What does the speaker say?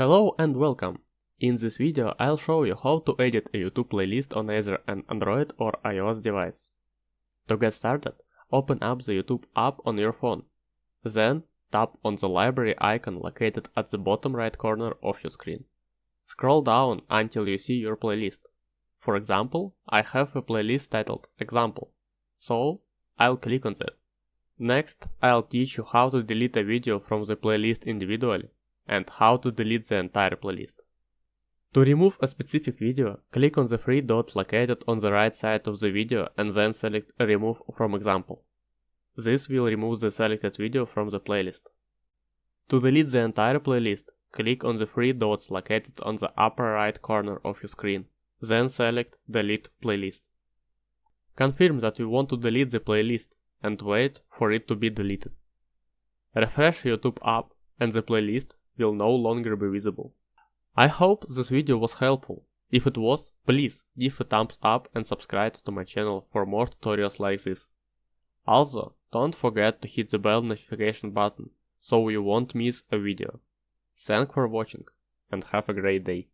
Hello and welcome! In this video I'll show you how to edit a YouTube playlist on either an Android or iOS device. To get started, open up the YouTube app on your phone. Then tap on the library icon located at the bottom right corner of your screen. Scroll down until you see your playlist. For example, I have a playlist titled Example, so I'll click on that. Next, I'll teach you how to delete a video from the playlist individually and how to delete the entire playlist. To remove a specific video, click on the three dots located on the right side of the video and then select Remove from Example. This will remove the selected video from the playlist. To delete the entire playlist, click on the three dots located on the upper right corner of your screen, then select Delete Playlist. Confirm that you want to delete the playlist and wait for it to be deleted. Refresh YouTube app and the playlist will no longer be visible. I hope this video was helpful. If it was, please give a thumbs up and subscribe to my channel for more tutorials like this. Also, don't forget to hit the bell notification button so you won't miss a video. Thanks for watching and have a great day.